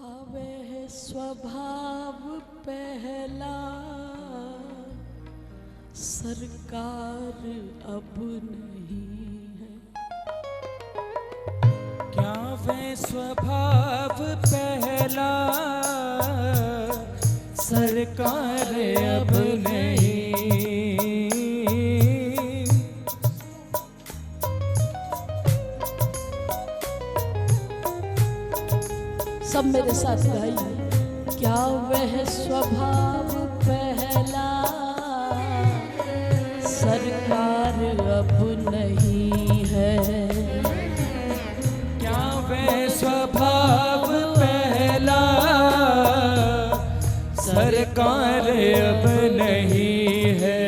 वह स्वभाव पहला सरकार अब नहीं है। क्या वह स्वभाव पहला सरकार अब नहीं। सब मेरे साथ गाइए। क्या वह स्वभाव पहला सरकार अब नहीं है। क्या वह स्वभाव पहला सरकार अब नहीं है।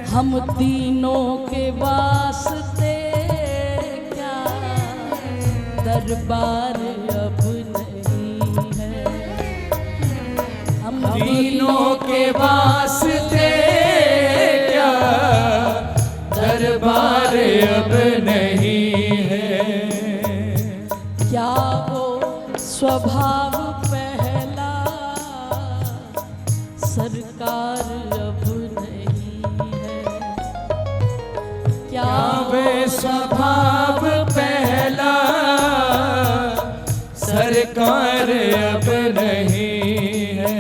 हम तीनों के वास्ते क्या दरबार अब नहीं है। हम तीनों के वास्ते क्या दरबार अब नहीं है। क्या वो स्वभाव पहला सरकार अब नहीं है। क्या वे स्वभाव पहला सरकार अब नहीं है।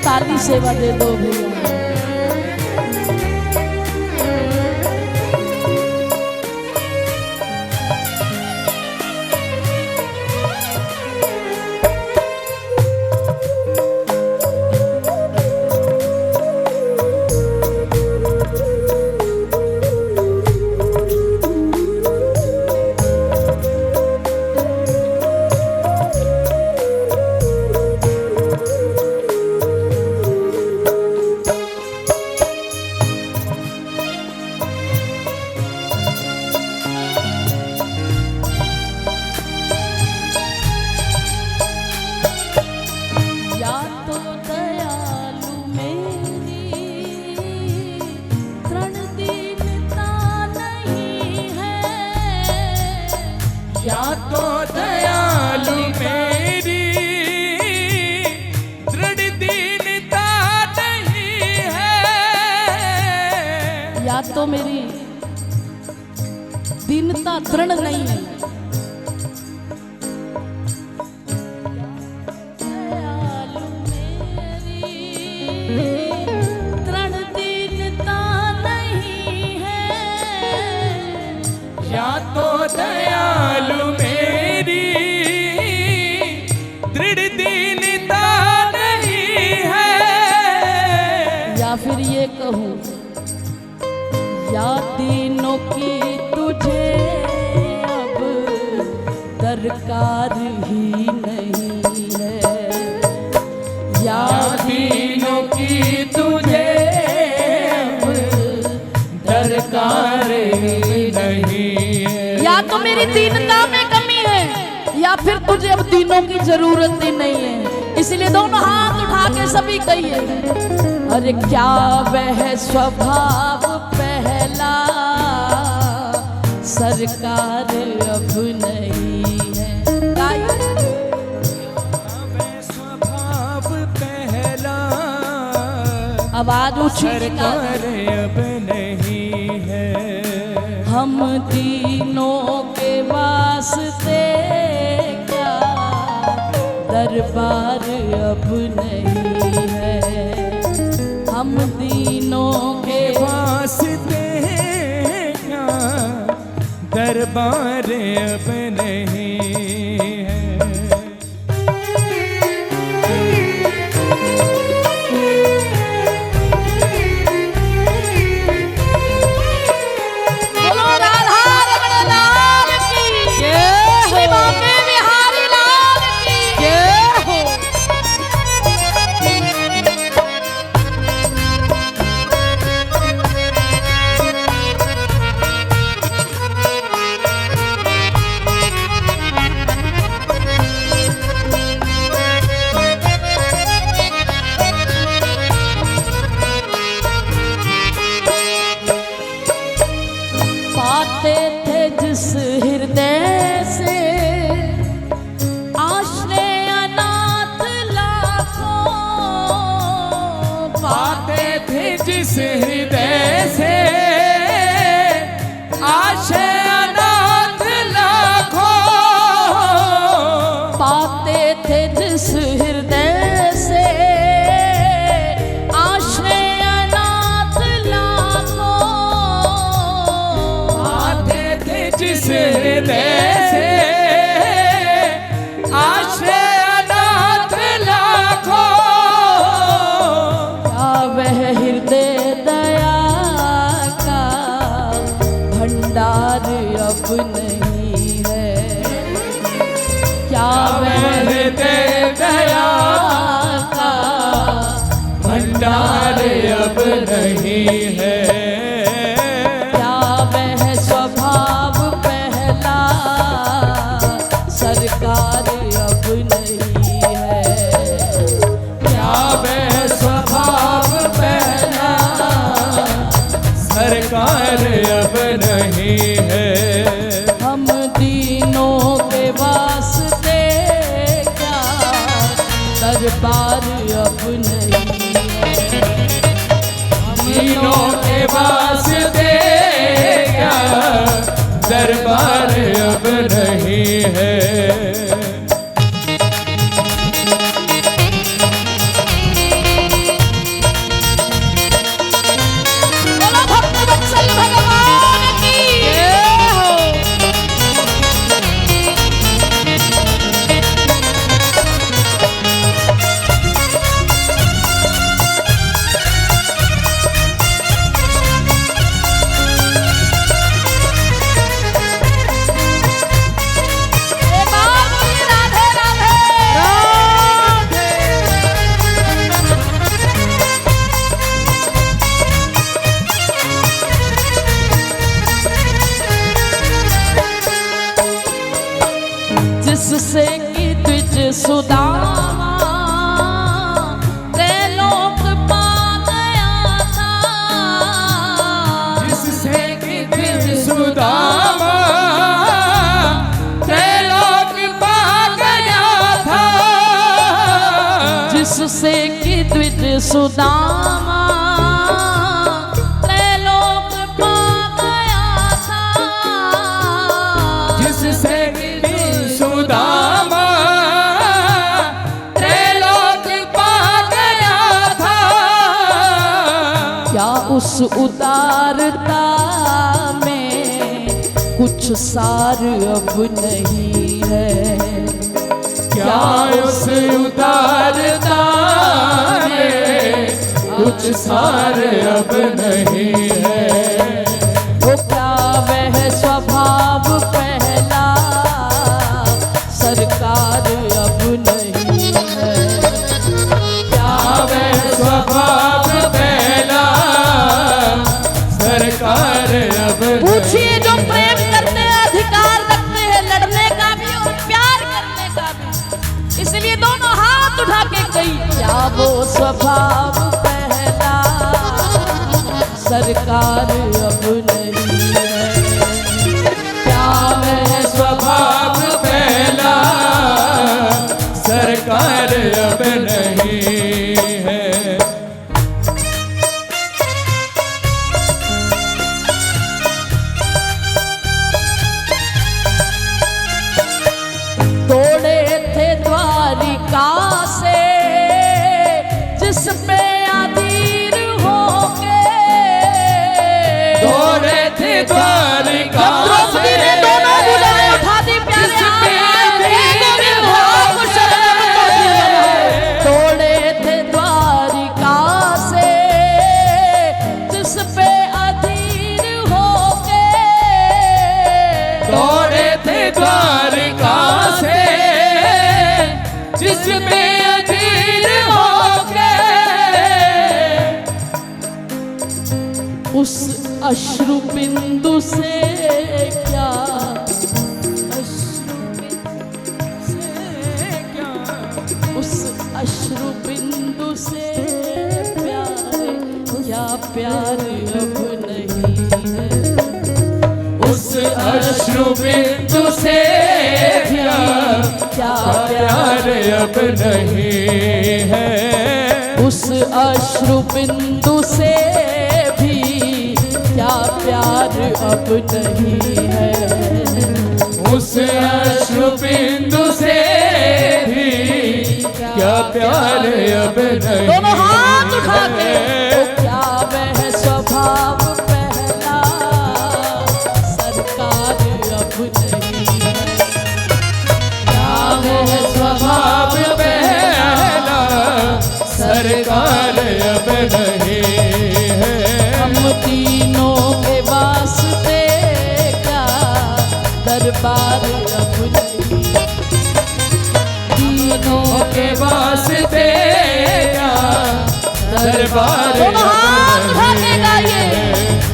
ताली सेवा दे दो भैया। या तो दयालु मेरी दृढ़ दीनता नहीं है। या तो मेरी दीनता दृढ़ नहीं है। दयालु मेरी दृढ़ दीनता नहीं है। या तो दयालु मेरी दृढ़ दीनता नहीं है। या फिर ये कहूँ या तीनों की तुझे अब दरकार ही नहीं है। या तीनों की तुझे अब दरकार ही नहीं है। या तो मेरी दीनता में कमी है या फिर तुझे अब तीनों की जरूरत ही नहीं है। इसलिए दोनों हाथ उठा के सभी कहिए। अरे क्या वह स्वभाव पहला सरकार अब नहीं है। वह स्वभाव पहला आवाज ऊंची सरकार अब नहीं है। हम तीनों के वास्ते क्या दरबार अब नहीं है। हम तीनों के वास्ते क्या दरबार अब नहीं है। बोलो राधा रमण लाल की जय हो। श्री बांके बिहारी लाल की जय हो। जिस हृदय से आशे अनाथ लाखों, पाते थे जिस हृदय से आश्रय अनाथ लाखों, पाते थे जिस हृदय से आश्रय अनाथ लाखों, क्या वह हृदय दया का भंडार अब नहीं है, क्या वह हृदय दया का भंडार अब नहीं है, क्या वह स्वभाव पहला सरकार अब नहीं है, क्या वह स्वभाव पहला सरकार अब नहीं है। हम दीनों के वास्ते क्या दरबार अब नहीं है, तीनों के वास्ते क्या दरबार अब नहीं है। बोलो भक्त वत्सल भगवान की जय हो। एक बार बोलिए राधे राधे। जिससे कि द्विज सुदामा त्रैलोक पा गया था, जिससे कि द्विज सुदामा त्रैलोक पा गया था, जिससे कि द्विज सुदामा त्रैलोक पा गया था, जिससे कि सुदामा त्रैलोक पा गया था, क्या उस उदारता में कुछ सार अब नहीं है, क्या उस उदारता में कुछ सार अब नहीं है। वो क्या वह स्वभाव पहला सरकार अब नहीं है, क्या वह स्वभाव पहला सरकार अब पूछिए जो प्रेम करते हैं, अधिकार रखते हैं लड़ने का भी और प्यार करने का भी, इसलिए दोनों हाथ उठा के कही क्या वो स्वभाव पहला सरकार अब नहीं है, क्या वह स्वभाव पहला सरकार अब नहीं है। तोड़े थे द्वारिका से जिस पे अधीर होके, तोड़े थे द्वारिका द्रौपदी ने दोनों भुजाएं उठा दी प्यारे जिस पे अधीर होके, तोड़े थे द्वारिका से जिस पे अधीर होके, तोड़े थे द्वारिका से जिस पे अधीर होके, उस अश्रु बिंदु से क्या उस अश्रु बिंदु से प्यारे क्या प्यार अब नहीं है, उस अश्रु बिंदु से क्या प्यार अब नहीं है, उस अश्रु बिंदु से अब नहीं है। उस अश्रु बिंदु से भी क्या प्यार अब नहीं। दोनों हाथ उठा के तो क्या वह स्वभाव पहला सरकार अब नहीं है। क्या वह स्वभाव पहला सरकार अब नहीं है। हम तीनों के वास्ते का दरबार अब नहीं है। तीनों के वास्ते का दरबार दोनों हाथ अब उठा के नहीं गाइए। है।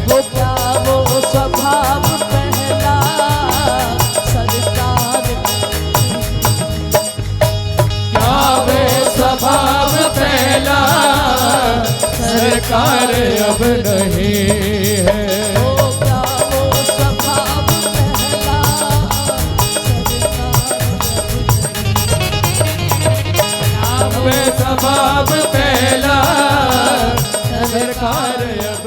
वो क्या वो स्वभाव पहला सरकार क्या वे स्वभाव पहला सरकार अब नहीं है। वो क्या वो स्वभाव पहला सरकार अब नहीं है। वे स्वभाव पहला सरकार अब